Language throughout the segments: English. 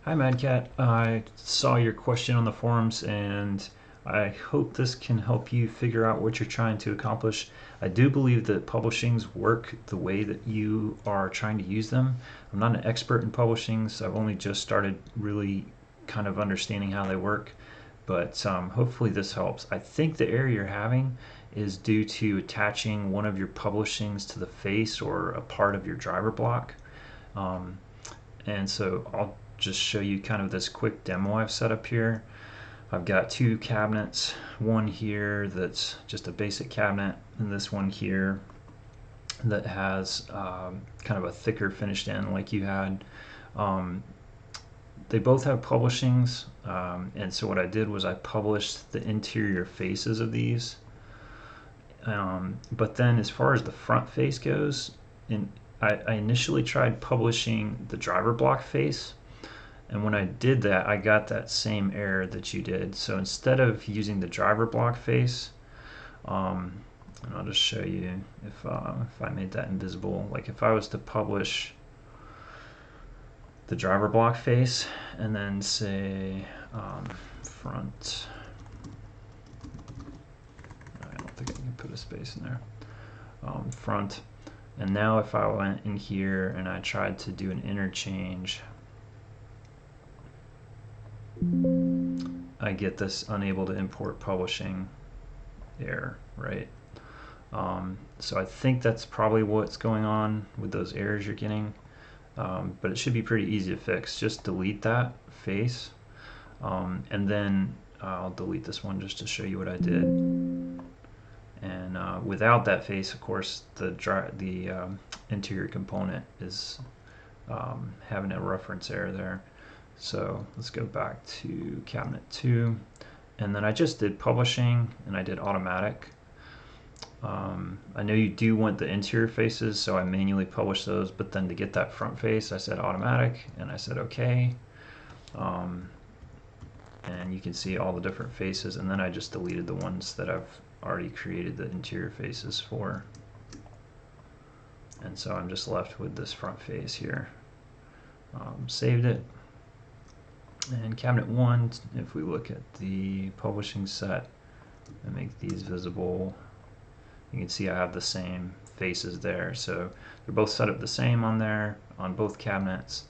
Hi, Madcat. I saw your question on the forums and I hope this can help you figure out what you're trying to accomplish. I do believe that publishings work the way that you are trying to use them. I'm not an expert in publishings. I've only just started really kind of understanding how they work, but hopefully this helps. I think the error you're having is due to attaching one of your publishings to the face or a part of your driver block. Um, and so I'll just show you kind of this quick demo I've set up here. I've got two cabinets, one here that's just a basic cabinet, and this one here that has kind of a thicker finished end like you had. Um, they both have publishings, and so what I did was I published the interior faces of these. But then as far as the front face goes, I initially tried publishing the driver block face, and when I did that, I got that same error that you did. So instead of using the driver block face, and I'll just show you if I made that invisible. Like if I was to publish the driver block face and then say front, I don't think I can put a space in there, front. And now if I went in here and I tried to do an interchange, I get this unable to import publishing error, right? So I think that's probably what's going on with those errors you're getting, but it should be pretty easy to fix. Just delete that face, and then I'll delete this one just to show you what I did. And without that face, of course, the interior component is having a reference error there. So let's go back to cabinet 2, and then I just did publishing and I did automatic. I know you do want the interior faces, so I manually published those, but then to get that front face I said automatic and I said okay. And you can see all the different faces, and then I just deleted the ones that I've already created the interior faces for. And so I'm just left with this front face here. Saved it. And cabinet 1, if we look at the publishing set and make these visible, you can see I have the same faces there. So they're both set up the same on there on both cabinets.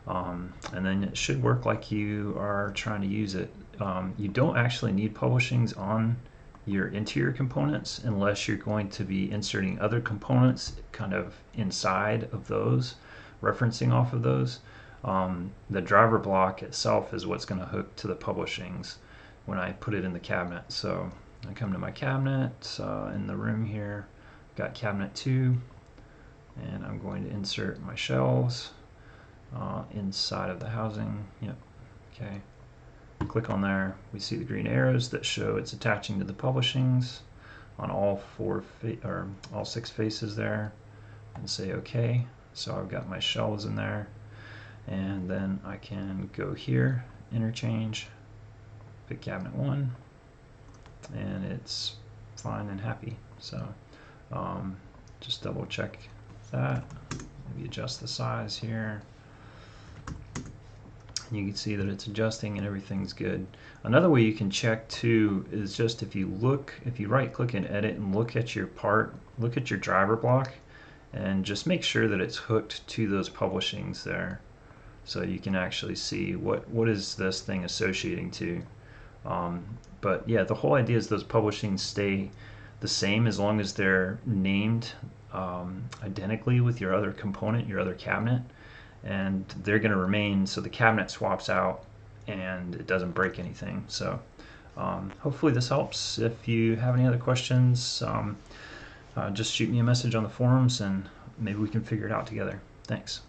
And then it should work like you are trying to use it. You don't actually need publishings on your interior components unless you're going to be inserting other components kind of inside of those, referencing off of those. The driver block itself is what's going to hook to the publishings when I put it in the cabinet. So I come to my cabinet in the room here, got cabinet 2, and I'm going to insert my shelves inside of the housing. Yep. Okay. Click on there. We see the green arrows that show it's attaching to the publishings on all all 6 faces there, and say OK. So I've got my shelves in there. And then I can go here, interchange, pick cabinet 1, and it's fine and happy. So just double check that, maybe adjust the size here. You can see that it's adjusting and everything's good. Another way you can check too is just if you right click and edit and look at your part, look at your driver block, and just make sure that it's hooked to those publishings there. So you can actually see what is this thing associating to. But yeah, the whole idea is those publishings stay the same as long as they're named identically with your other component, your other cabinet, and they're going to remain so the cabinet swaps out and it doesn't break anything. So hopefully this helps. If you have any other questions, just shoot me a message on the forums and maybe we can figure it out together. Thanks.